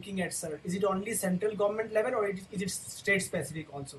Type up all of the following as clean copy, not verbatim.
looking at, sir? Is it only central government level, or is it state specific also?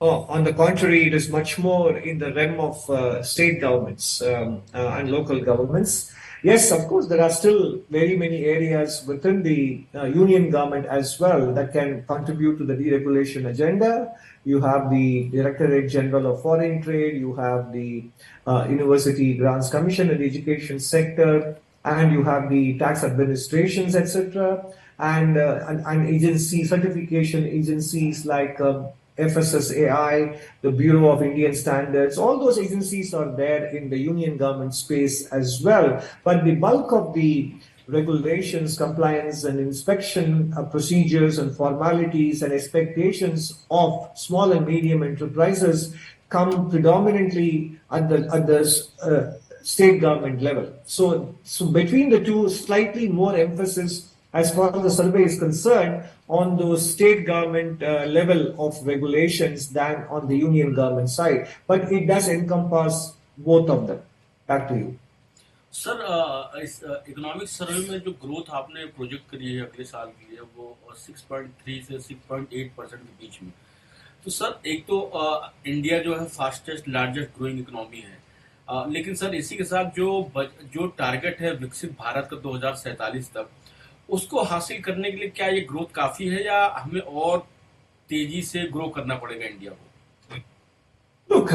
Oh, on the contrary, it is much more in the realm of state governments and local governments. Yes, of course, there are still very many areas within the union government as well that can contribute to the deregulation agenda. You have the Directorate General of Foreign Trade, you have the University Grants Commission in the education sector, and you have the tax administrations, etc., and agency certification agencies like FSSAI, the Bureau of Indian Standards, all those agencies are there in the union government space as well. But the bulk of the regulations, compliance, and inspection procedures and formalities and expectations of small and medium enterprises come predominantly at the state government level. So between the two, slightly more emphasis as far as the survey is concerned on those state government level of regulations than on the union government side. But it does encompass both of them. Back to you. Sir, इस economic survey में जो growth आपने project करी है अगले साल के लिए वो 6.3 से 6.8% के बीच में, तो सर एक तो इंडिया जो है फास्टेस्ट लार्जेस्ट ग्रोइंग इकोनॉमी है, लेकिन सर इसी के साथ जो टारगेट है विकसित भारत का 2047 तक, उसको हासिल करने के लिए क्या ये ग्रोथ काफी है या हमें और तेजी से ग्रो करना पड़ेगा इंडिया को? Look,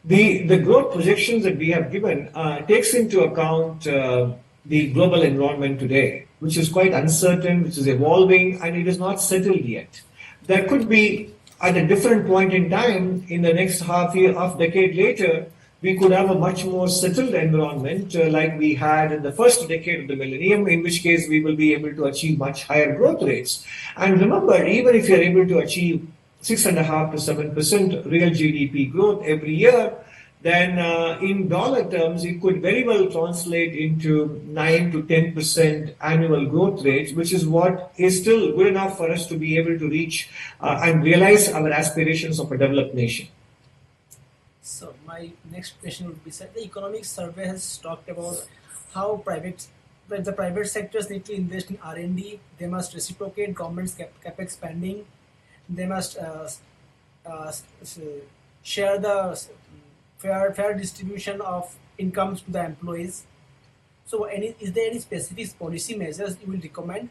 the growth projections that we have given takes into account the global environment today, which is quite uncertain, which is evolving, and it is not settled yet. There could be, at a different point in time, in the next half decade later, we could have a much more settled environment like we had in the first decade of the millennium, in which case we will be able to achieve much higher growth rates. And remember, even if you're able to achieve 6.5% to 7% real GDP growth every year, then in dollar terms, it could very well translate into 9 to 10% annual growth rates, which is what is still good enough for us to be able to reach and realize our aspirations of a developed nation. So my next question would be, sir, the economic survey has talked about how the private sectors need to invest in R&D, they must reciprocate government's capex spending, they must share the fair distribution of incomes to the employees. So is there any specific policy measures you will recommend?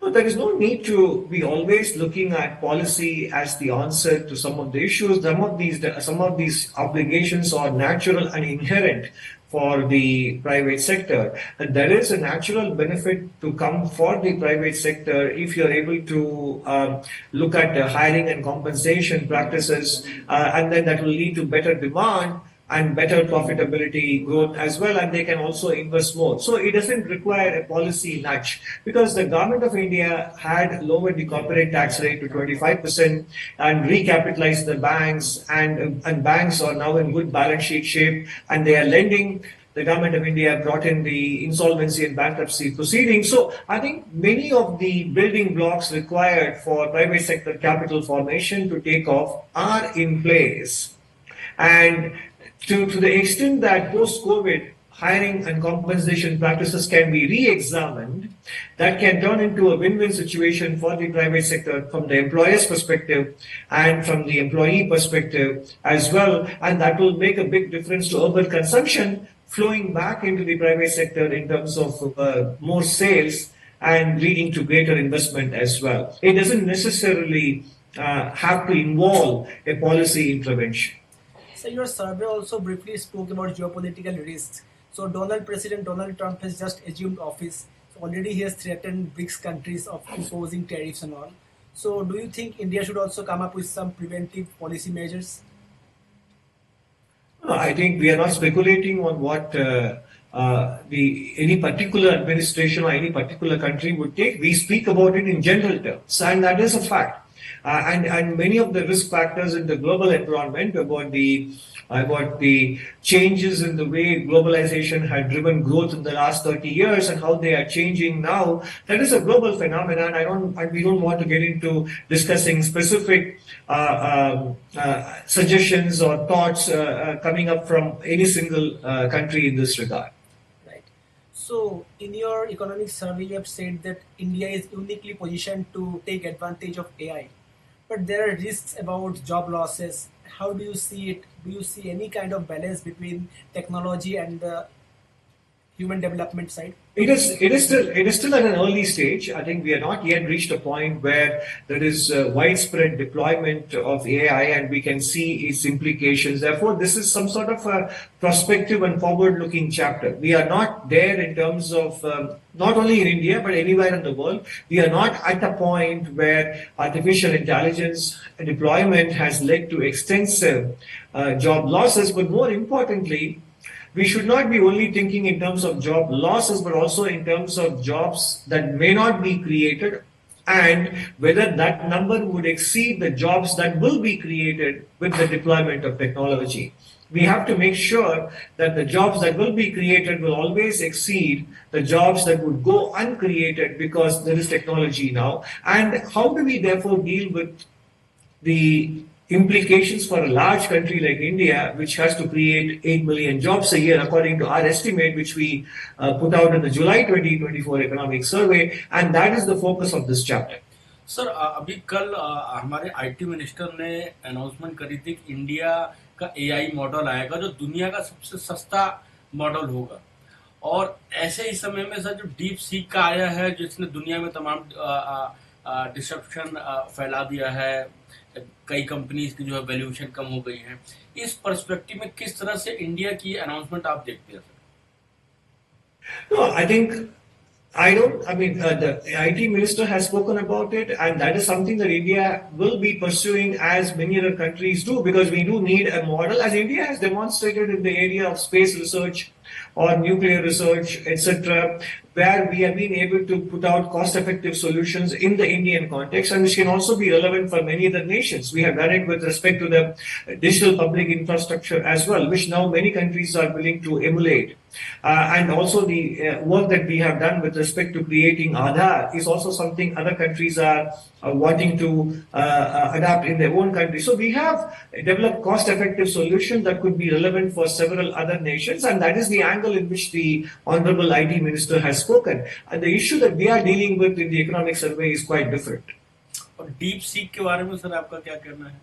No, there is no need to be always looking at policy as the answer to some of the issues. Some of these obligations are natural and inherent for the private sector. And there is a natural benefit to come for the private sector if you're able to look at the hiring and compensation practices, and then that will lead to better demand and better profitability growth as well, and they can also invest more. So it doesn't require a policy nudge, because the government of India had lowered the corporate tax rate to 25% and recapitalized the banks, and banks are now in good balance sheet shape and they are lending. The government of India brought in the insolvency and bankruptcy proceedings. So I think many of the building blocks required for private sector capital formation to take off are in place. And to the extent that post-COVID hiring and compensation practices can be re-examined, that can turn into a win-win situation for the private sector from the employer's perspective and from the employee perspective as well. And that will make a big difference to urban consumption flowing back into the private sector in terms of more sales and leading to greater investment as well. It doesn't necessarily have to involve a policy intervention. So your survey also briefly spoke about geopolitical risks. So President Donald Trump has just assumed office. So already he has threatened BRICS countries of imposing tariffs and all. So do you think India should also come up with some preventive policy measures? No, I think we are not speculating on what any particular administration or any particular country would take. We speak about it in general terms, and that is a fact. And many of the risk factors in the global environment about the changes in the way globalization had driven growth in the last 30 years and how they are changing now, that is a global phenomenon. We don't want to get into discussing specific suggestions or thoughts coming up from any single country in this regard. Right. So, in your economic survey, you have said that India is uniquely positioned to take advantage of AI. But there are risks about job losses. How do you see it? Do you see any kind of balance between technology and the human development side? It is still at an early stage. I think we are not yet reached a point where there is widespread deployment of AI and we can see its implications. Therefore, this is some sort of a prospective and forward-looking chapter. We are not there in terms of not only in India but anywhere in the world. We are not at a point where artificial intelligence deployment has led to extensive job losses. But more importantly, we should not be only thinking in terms of job losses, but also in terms of jobs that may not be created and whether that number would exceed the jobs that will be created with the deployment of technology. We have to make sure that the jobs that will be created will always exceed the jobs that would go uncreated because there is technology now. And how do we therefore deal with the implications for a large country like India, which has to create 8 million jobs a year, according to our estimate, which we put out in the July 2024 economic survey, and that is the focus of this chapter. Sir अभी कल हमारे IT minister ने announcement करी थी कि India का AI model आएगा जो दुनिया का सबसे सस्ता मॉडल होगा। और ऐसे ही समय में सर जो डीप सीक का आया है जिसने दुनिया में तमाम डिसरप्शन फैला दिया है, कई कंपनीज की जो है वैल्यूएशन कम हो गई है। इस पर्सपेक्टिव में किस तरह से इंडिया की अनाउंसमेंट आप देखते हैं sir? No, the IT minister has spoken about it, and that is something that India will be pursuing as many other countries do, because we do need a model, as India has demonstrated in the area of space research or nuclear research, etc., where we have been able to put out cost-effective solutions in the Indian context, and which can also be relevant for many other nations. We have done it with respect to the digital public infrastructure as well, which now many countries are willing to emulate. And also the work that we have done with respect to creating Aadhaar is also something other countries are wanting to adapt in their own country. So we have developed cost-effective solutions that could be relevant for several other nations, and that is the angle in which the Honorable IT Minister has spoken. And the issue that we are dealing with in the economic survey is quite different. और deep seek के बारे में sir आपका क्या कहना है?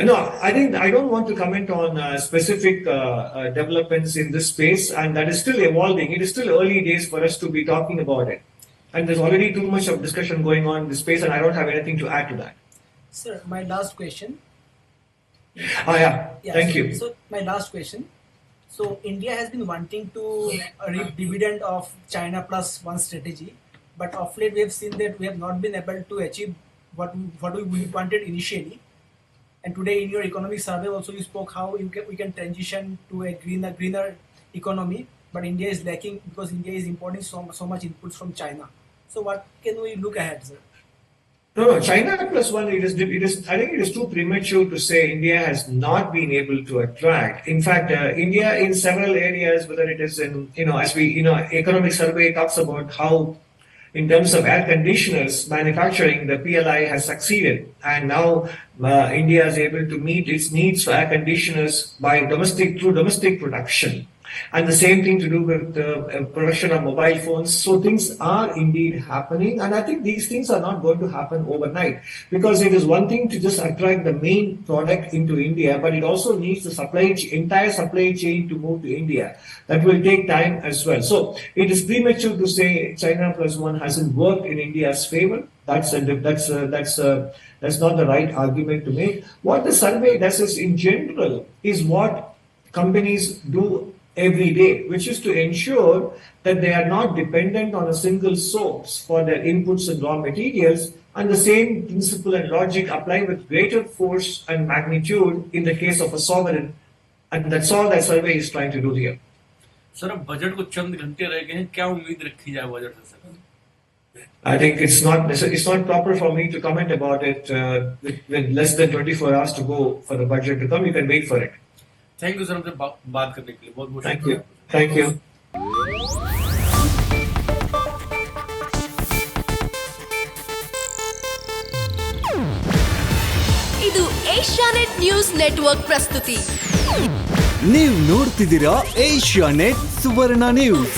No, I think I don't want to comment on specific developments in this space, and that is still evolving. It is still early days for us to be talking about it. And there's already too much of discussion going on in this space, and I don't have anything to add to that. Sir, my last question. Yeah. Thank you. So, my last question. So, India has been wanting to reap dividend of China plus one strategy, but of late we have seen that we have not been able to achieve what we wanted initially. And today, in your economic survey, also you spoke how we can transition to a greener economy, but India is lacking because India is importing so much inputs from China. So, what can we look ahead, sir? No, China plus one. I think it is too premature to say India has not been able to attract. In fact, India in several areas, whether it is in economic survey talks about how, in terms of air conditioners manufacturing, the PLI has succeeded, and now India is able to meet its needs for air conditioners through domestic production. And the same thing to do with the production of mobile phones. So things are indeed happening, and I think these things are not going to happen overnight, because it is one thing to just attract the main product into India, but it also needs the entire supply chain to move to India. That will take time as well. So it is premature to say China plus one hasn't worked in India's favor. That's not the right argument to make. What the survey does is, in general, is what companies do every day, which is to ensure that they are not dependent on a single source for their inputs and raw materials, and the same principle and logic apply with greater force and magnitude in the case of a sovereign, and that's all that survey is trying to do here. Sir अब budget को चंद घंटे रह गए हैं, क्या उम्मीद रखी जाए बजट से sir? I think it's not proper for me to comment about it with less than 24 hours to go for the budget to come. You can wait for it. Thank you sir, हमसे बात करने के लिए बहुत बहुत Thank you. Thank you. ಇದು Asianet news network ಪ್ರಸ್ತುತಿ. ನೀವು ನೋಡ್ತಿದ್ದೀರಾ ಏಷ್ಯಾನೆಟ್ ಸುವರ್ಣ ನ್ಯೂಸ್.